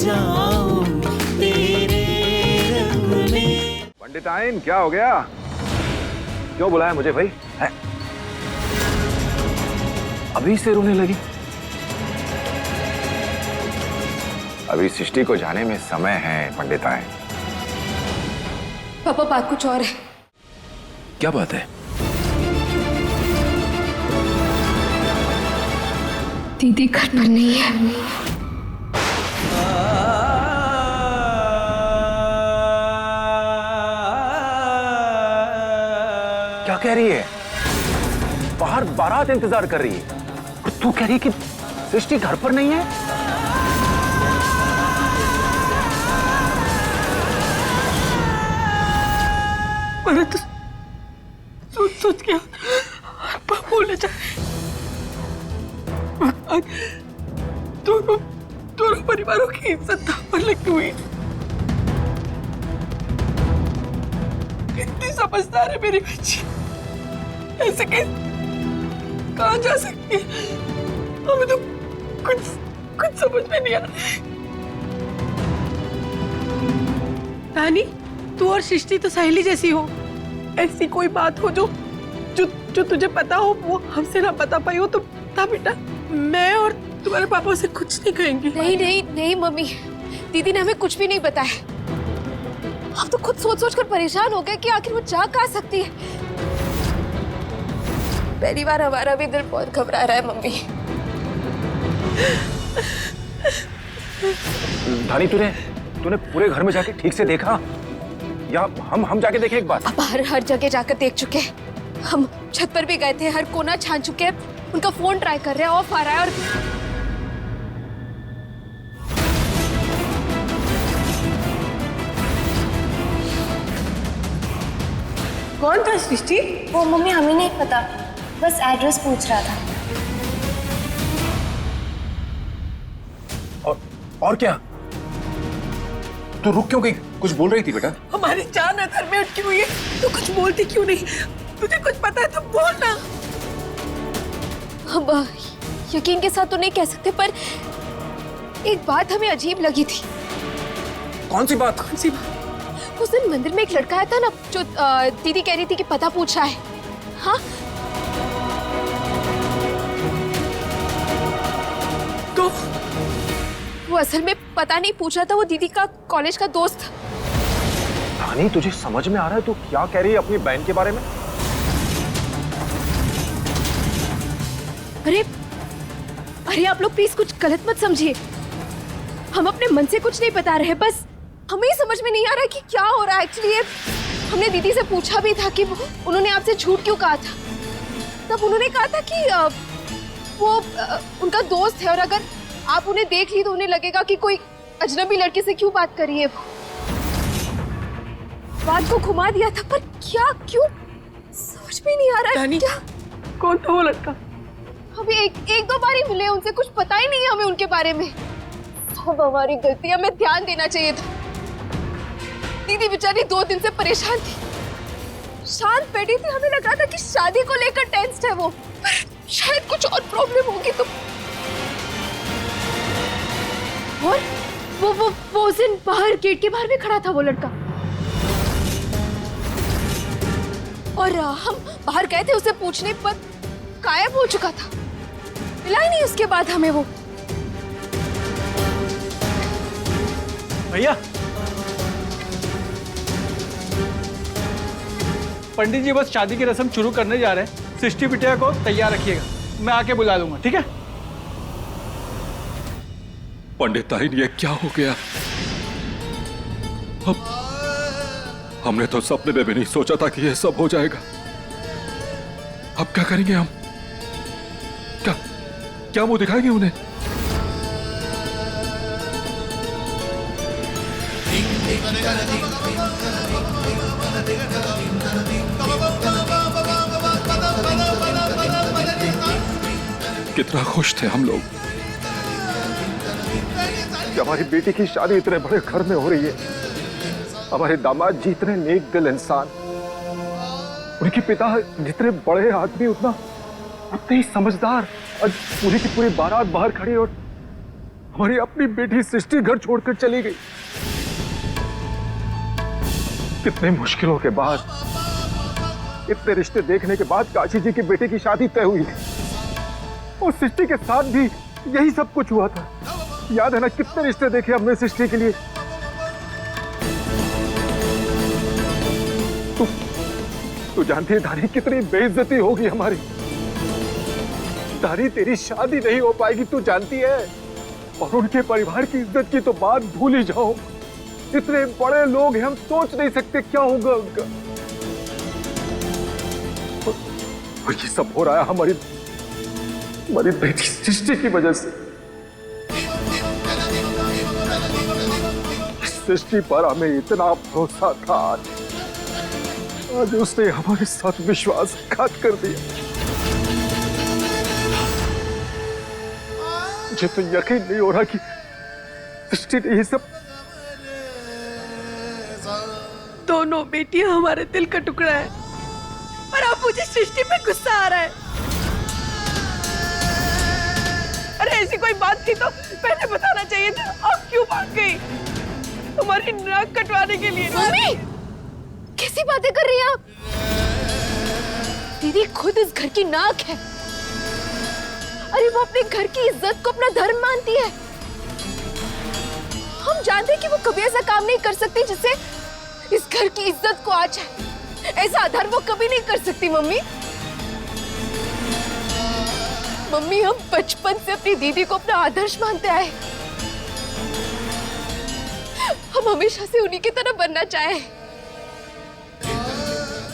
जाऊं तेरे रंग में। पंडिताइन क्या हो गया? क्यों बुलाया मुझे भाई? है? अभी से रोने लगी? अभी सृष्टि को जाने में समय है पंडिताइन। पापा बात कुछ और है। क्या बात है? दीदी घर पर नहीं है। क्या कह रही है? बाहर बारात इंतजार कर रही है और तू कह रही है कि सृष्टि घर पर नहीं है? मैंने तो सोच के बोले जाए दोनों परिवारों की इज्जत दांव पर लगी हुई। कितनी समझदार है मेरी बच्ची, ऐसे कहाँ जा सकती है? हमें तो कुछ समझ में नहीं आ रहा। रानी, तू और सृष्टि तो सहेली जैसी हो। ऐसी कोई बात हो जो तुझे पता हो वो हमसे ना बता पाई हो तो बता बेटा। मैं और तुम्हारे पापा से कुछ नहीं कहेंगे। नहीं नहीं नहीं मम्मी, दीदी ने हमें कुछ भी नहीं बताया। हम तो खुद सोच कर परेशान हो गए कि आखिर वो जा कहाँ सकती है। पहली बार हमारा भी दिल बहुत घबरा रहा है मम्मी। धानी, तूने पूरे घर में जाके ठीक से देखा या हम जाके देखें एक बार? अब हर जगह जाकर देख चुके हैं। हम छत पर भी गए थे, हर कोना छान चुके हैं। उनका फोन ट्राई कर रहे हैं, ऑफ आ रहा है। और कौन था सृष्टि? वो मम्मी हमें नहीं पता, बस एड्रेस पूछ रहा था। और क्या? तू रुक क्यों गई? कुछ बोल रही थी बेटा? हमारी जान अधर में अटकी हुई है, तू कुछ बोलती क्यों नहीं? तुझे कुछ पता है तो बोल ना। हम यकीन के साथ तो नहीं कह सकते, पर एक बात हमें अजीब लगी थी। कौन सी बात? कौन सी बात? उस दिन मंदिर में एक लड़का आया था ना, जो दीदी कह रही थी कि पता पूछा है। हाँ, तो वो असल में पता नहीं पूछ रहा था, वो दीदी का कॉलेज का दोस्त था। धानी, तुझे समझ में आ रहा है तू क्या कह रही है अपनी बहन के बारे में? अरे आप लोग प्लीज कुछ गलत मत समझिए। हम अपने मन से कुछ नहीं बता रहे, बस हमें ही समझ में नहीं आ रहा कि क्या हो रहा है एक्चुअली। हमने दीदी से पूछा भी था कि उन्होंने आपसे झूठ क्यों कहा था। तब उन्होंने कहा था कि वो उनका दोस्त है और अगर आप उन्हें देख ली तो उन्हें लगेगा कि कोई अजनबी लड़के से क्यों बात कर रही है। वो बात को घुमा दिया था, पर क्या क्यों समझ में नहीं आ रहा है। क्या? कौन था वो लड़का? अभी एक दो बार ही मिले, उनसे कुछ पता ही नहीं है हमें उनके बारे में। सब हमारी गलती, हमें ध्यान देना चाहिए था। दीदी बेचारी 2 दिन से परेशान थी, शांत बैठी थी। हमें लग रहा था कि शादी को लेकर टेंस्ड है वो, पर शायद कुछ और प्रॉब्लम होगी। तो और वो उस दिन बाहर गेट के बाहर भी खड़ा था वो लड़का, और हम बाहर गए थे उसे पूछने पर गायब हो चुका था। मिला ही नहीं उसके बाद हमें वो। भैया, पंडित जी बस शादी की रस्म शुरू करने जा रहे हैं। सृष्टि बिटिया को तैयार रखिएगा, मैं आके बुला लूंगा, ठीक है? पंडिताइन, ये क्या हो गया? अब हमने तो सपने में भी नहीं सोचा था कि ये सब हो जाएगा। अब क्या करेंगे हम? क्या मुंह दिखाएंगे उन्हें? कितना खुश थे हम लोग कि हमारी बेटी की शादी इतने बड़े घर में हो रही है। हमारे दामाद जी इतने नेक दिल इंसान, उनके पिता जितने बड़े आदमी उतने ही समझदार। और पूरी की पूरी बारात बाहर खड़ी और हमारी अपनी बेटी सृष्टि घर छोड़कर चली गई। कितने मुश्किलों के बाद, इतने रिश्ते देखने के बाद काशी जी की बेटे की शादी तय हुई है। और सृष्टि के साथ भी यही सब कुछ हुआ था। याद है ना, कितने रिश्ते देखे हमने सृष्टि के लिए। तू जानती है धारी, कितनी बेइज्जती होगी हमारी। धारी, तेरी शादी नहीं हो पाएगी, तू जानती है। और उनके परिवार की इज्जत की तो बात भूल ही जाओ। इतने बड़े लोग हैं, हम सोच नहीं सकते क्या होगा उनका। और ये सब हो रहा है हमारी बेटी सृष्टि की वजह से। सृष्टि पर हमें इतना भरोसा था, आज उसने हमारे साथ विश्वासघात कर दिया। मुझे तो यकीन नहीं हो रहा कि सृष्टि ने ये सब। दोनों बेटियां हमारे दिल का टुकड़ा है, और अब मुझे सृष्टि पे गुस्सा आ रहा है। अरे ऐसी कोई बात थी तो पहले बताना चाहिए था। अब क्यों भाग गई तुम्हारी नाक कटवाने के लिए? मम्मी, कैसी बातें कर रही हैं आप? दीदी खुद इस घर की नाक है। अरे वो अपने घर की इज्जत को अपना धर्म मानती है। हम जानते हैं कि वो कभी ऐसा काम नहीं कर सकती जिससे इस घर की इज्जत को आ जाए। ऐसा अधर्म वो कभी नहीं कर सकती मम्मी। मम्मी, हम बचपन से अपनी दीदी को अपना आदर्श मानते आए। हम हमेशा से उन्हीं की तरह बनना चाहे।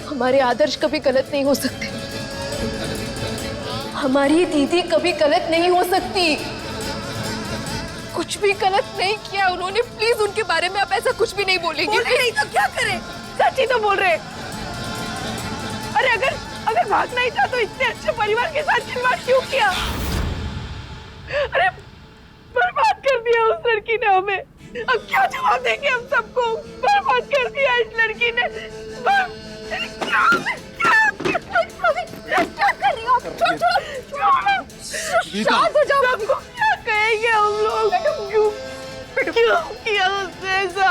हमारे आदर्श कभी गलत नहीं हो सकते। हमारी दीदी कभी गलत नहीं हो सकती। कुछ भी गलत नहीं किया उन्होंने। प्लीज उनके बारे में आप ऐसा कुछ भी नहीं बोलेंगे। नहीं तो क्या करें? सच ही तो बोल रहे। अरे अगर भागना ही था तो इतने अच्छे परिवार के साथ खिलवाड़ क्यों किया? अरे बर्बाद कर दिया उस लड़की ने हमें। अब क्या जवाब देंगे हम सबको? बर्बाद कर दिया इस लड़की ने। क्या कर रही हो? शांत हो जाओ। सबको क्या कहेंगे हम लोग? क्यों किया उसने ऐसा?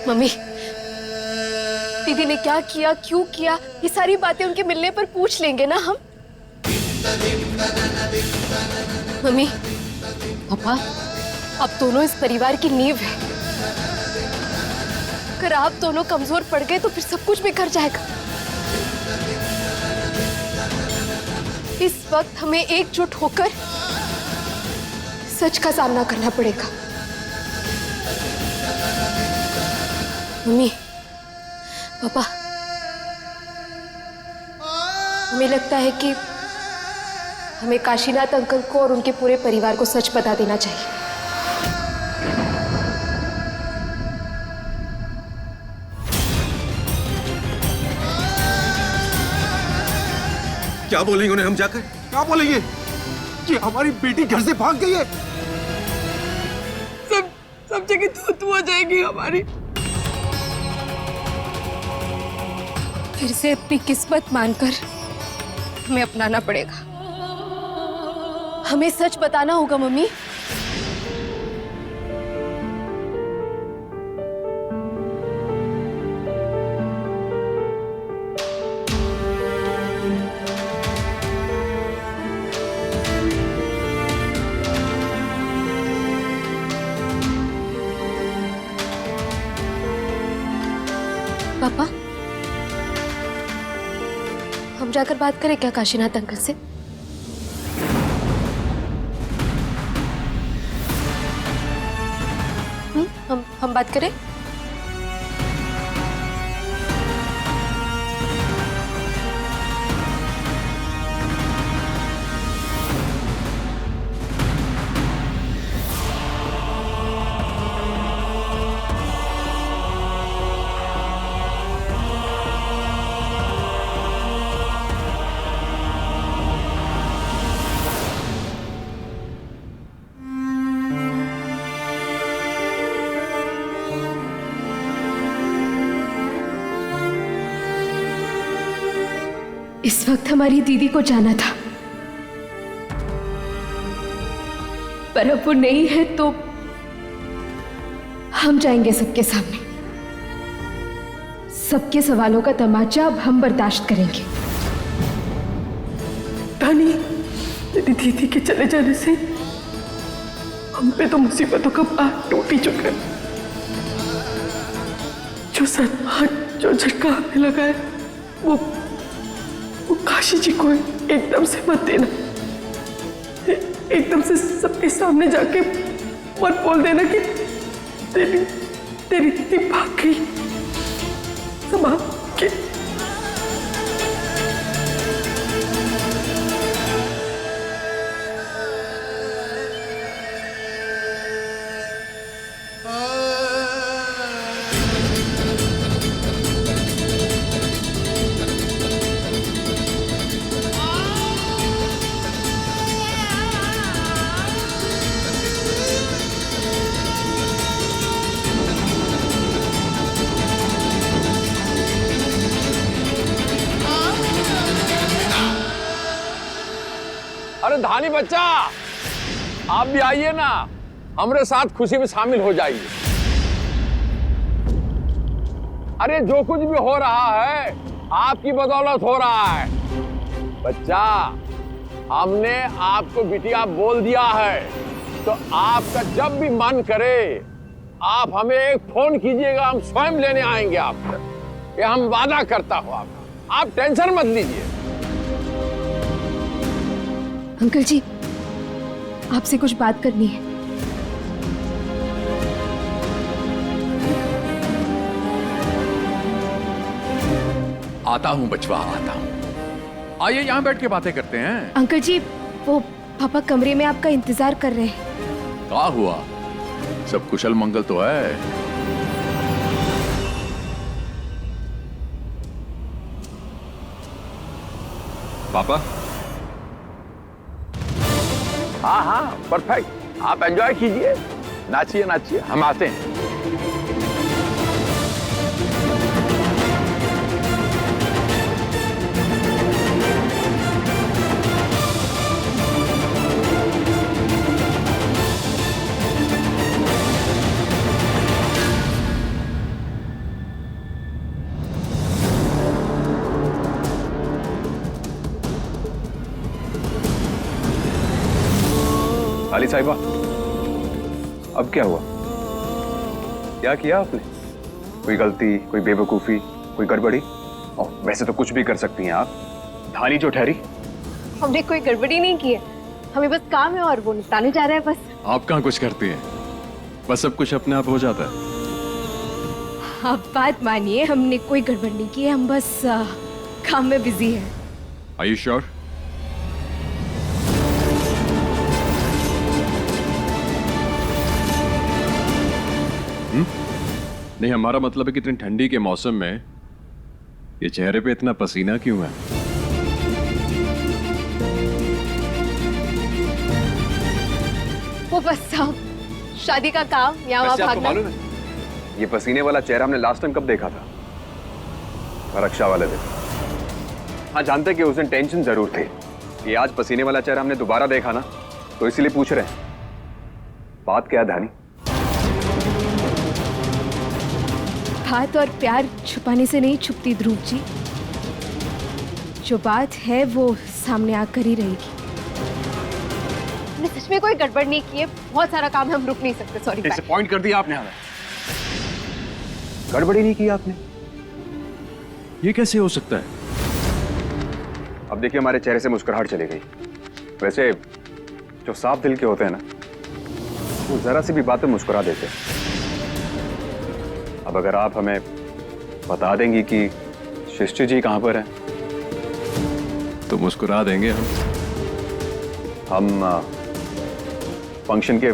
मम्मी, दीदी ने क्या किया, क्यों किया, ये सारी बातें उनके मिलने पर पूछ लेंगे ना हम। मम्मी, पापा, अब दोनों इस परिवार की नींव है। अगर आप दोनों कमजोर पड़ गए तो फिर सब कुछ बिखर जाएगा। इस वक्त हमें एकजुट होकर सच का सामना करना पड़ेगा। मम्मी, पापा, हमें लगता है कि हमें काशीनाथ अंकल को और उनके पूरे परिवार को सच बता देना चाहिए। क्या बोलेंगे उन्हें हम जाकर? क्या बोलेंगे कि हमारी बेटी घर से भाग गई है? सब जगह तू हो जाएगी हमारी। फिर से अपनी किस्मत मानकर हमें अपनाना पड़ेगा। हमें सच बताना होगा मम्मी। पापा, हम जाकर बात करें क्या काशीनाथ अंकल से? हम बात करें? इस वक्त हमारी दीदी को जाना था, पर अब वो नहीं है तो हम जाएंगे सबके सामने। सबके सवालों का तमाचा अब हम बर्दाश्त करेंगे। तानी, तेरी दीदी के चले जाने से हम पे तो मुसीबतों का पहाड़ टूट ही चुका है। जो सदमा, जो झटका हमें लगा है, वो काशी जी को एकदम से मत देना। एकदम से सबके सामने जाके मत बोल देना कि तेरी दीदी भाग गई। संभाल के। अरे धानी बच्चा, आप भी आइए ना, हमारे साथ खुशी में शामिल हो जाइए। अरे जो कुछ भी हो रहा है आपकी बदौलत हो रहा है। बच्चा, हमने आपको बिटिया बोल दिया है, तो आपका जब भी मन करे आप हमें एक फोन कीजिएगा, हम स्वयं लेने आएंगे आपको। ये हम वादा करता हूं आपका, आप टेंशन मत लीजिए। अंकल जी, आपसे कुछ बात करनी है। आता हूँ बचवा, आता हूँ। आइए यहाँ बैठ के बातें करते हैं। अंकल जी, वो पापा कमरे में आपका इंतजार कर रहे हैं। क्या हुआ? सब कुशल मंगल तो है? पापा? हाँ हाँ, परफेक्ट। आप एंजॉय कीजिए, नाचिए नाचिए, हम आते हैं। अली साहिबा, अब क्या हुआ? क्या किया आपने? कोई गलती, कोई बेवकूफी, कोई गड़बड़ी? वैसे तो कुछ भी कर सकती हैं आप, धानी जो ठहरी। हमने कोई गड़बड़ी नहीं की है, हमें बस काम है और वो निपटाने जा रहे हैं बस। आप कहाँ कुछ करती हैं? बस सब कुछ अपने आप हो जाता है। आप बात मानिए, हमने कोई गड़बड़ नहीं की है, हम बस काम में बिजी हैं। Are you sure? नहीं, हमारा मतलब है कि इतनी ठंडी के मौसम में ये चेहरे पे इतना पसीना क्यों है? वो बस शादी का काम, यहाँ वहाँ भागना। मालूम है, ये पसीने वाला चेहरा हमने लास्ट टाइम कब देखा था? रक्षा वाले दिन। हाँ, जानते हैं कि उस दिन टेंशन जरूर थी। ये आज पसीने वाला चेहरा हमने दोबारा देखा ना, तो इसीलिए पूछ रहे हैं, बात क्या है धानी? बात और प्यार छुपाने से नहीं छुपती ध्रुव जी, जो बात है वो सामने आकर ही रहेगी। सच में कोई गड़बड़ नहीं की है, बहुत सारा काम है, हम रुक नहीं सकते। सॉरी। डिसअपॉइंट कर दिया आपने हमें। गड़बड़ी नहीं की आपने? ये कैसे हो सकता है? अब देखिए, हमारे चेहरे से मुस्कुराहट चली गई। वैसे जो साफ दिल के होते हैं ना, वो जरा सी भी बात पे मुस्कुरा देते हैं। अब अगर आप हमें बता देंगी कि शिष्टी जी कहाँ पर हैं, तो मुस्कुरा देंगे हम फंक्शन के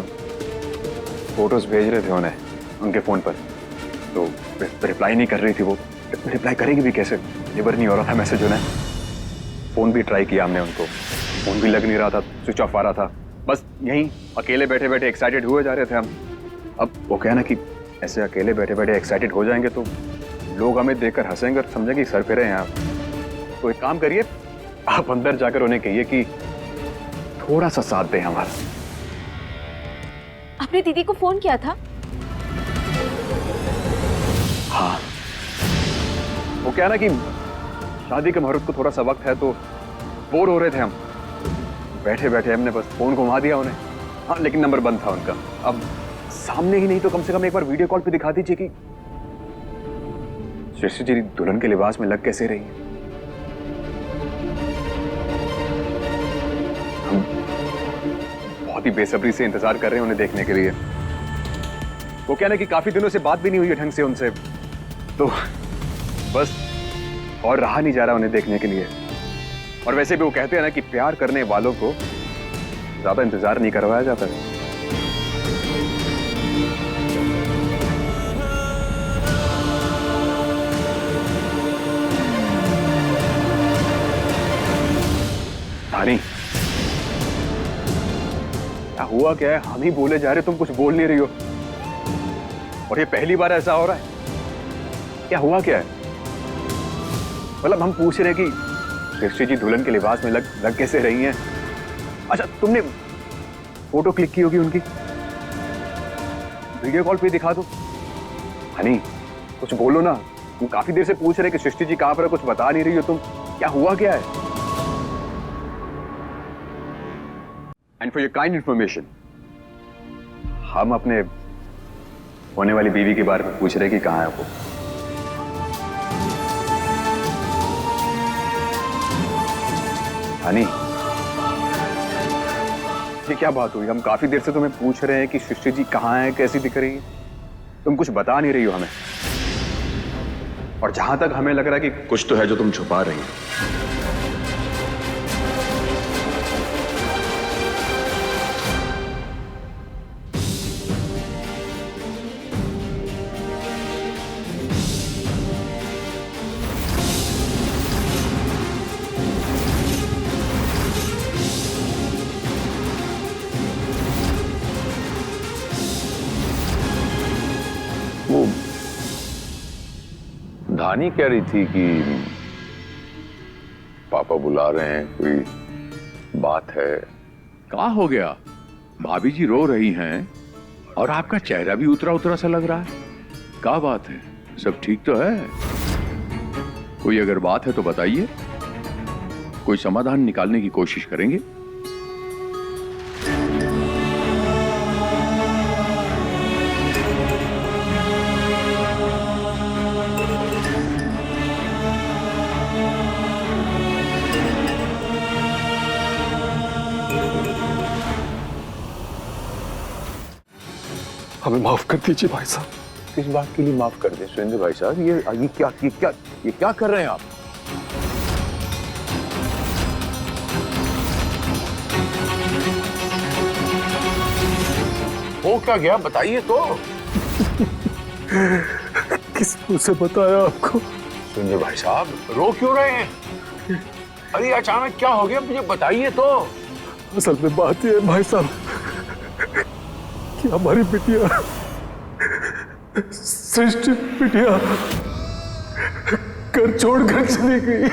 फोटोज भेज रहे थे उन्हें उनके फोन पर, तो रिप्लाई नहीं कर रही थी। वो रिप्लाई करेगी भी कैसे? डिलीवर नहीं हो रहा था मैसेज उन्हें। फोन भी ट्राई किया हमने उनको, फोन भी लग नहीं रहा था, स्विच ऑफ आ रहा था। बस यहीं अकेले बैठे बैठे एक्साइटेड हुए जा रहे थे हम। अब वो क्या ना कि ऐसे अकेले बैठे बैठे एक्साइटेड हो जाएंगे तो लोग हमें देखकर हंसेंगे और समझेंगे सर फिरे हैं आप। तो एक काम करिए, आप अंदर जाकर उन्हें कहिए कि थोड़ा सा साथ दें हमारा। आपने दीदी को फोन किया था? हाँ, वो क्या ना कि शादी के मुहूर्त को थोड़ा सा वक्त है तो बोर हो रहे थे हम, बैठे बैठे हमने बस फोन घुमा दिया उन्हें। हाँ, लेकिन नंबर बंद था उनका। अब सामने ही नहीं तो कम से कम एक बार वीडियो कॉल पे दिखा दीजिए कि सृष्टि जी दुल्हन के लिबास में लग कैसे रही है। हम बहुत ही बेसब्री से इंतजार कर रहे हैं उन्हें देखने के लिए। वो क्या ना कि काफी दिनों से बात भी नहीं हुई है ढंग से उनसे, तो बस और रहा नहीं जा रहा उन्हें देखने के लिए। और वैसे भी वो कहते हैं ना कि प्यार करने वालों को ज्यादा इंतजार नहीं करवाया जाता। धानी, क्या हुआ क्या है? हम ही बोले जा रहे, तुम कुछ बोल नहीं रही हो। और ये पहली बार ऐसा हो रहा है? क्या हुआ क्या है? मतलब हम पूछ रहे कि सृष्टि जी दुल्हन के लिबास में लग कैसे रही हैं? अच्छा, तुमने फोटो क्लिक की होगी उनकी, वीडियो कॉल पे दिखा दो। हनी, कुछ बोलो ना, तुम काफी देर से पूछ रहे कि सृष्टि जी कहां पर है, कुछ बता नहीं रही हो तुम। क्या हुआ क्या है? And for your kind information, हम अपने होने वाली बीवी के बारे में पूछ रहे कि कहां है वो। हनी, ये क्या बात हुई? हम काफी देर से तुम्हें पूछ रहे हैं कि सृष्टि जी कहां है, कैसी दिख रही है, तुम कुछ बता नहीं रही हो हमें। और जहां तक हमें लग रहा है कि कुछ तो है जो तुम छुपा रही हो। वो धानी कह रही थी कि पापा बुला रहे हैं, कोई बात है। क्या हो गया? भाभी जी रो रही हैं और आपका चेहरा भी उतरा उतरा सा लग रहा है। क्या बात है? सब ठीक तो है? कोई अगर बात है तो बताइए, कोई समाधान निकालने की कोशिश करेंगे। हमें माफ कर दीजिए भाई साहब। किस बात के लिए माफ कर दे सुरेंद्र भाई साहब? ये क्या कर रहे हैं आप? हो क्या गया, बताइए तो। किस मुंह से बताया आपको? सुरेंद्र भाई साहब रो क्यों रहे हैं? अरे अचानक क्या हो गया, मुझे बताइए तो। असल में बात यह है भाई साहब कि हमारी बिटिया सृष्टि बिटिया घर छोड़कर चली गई।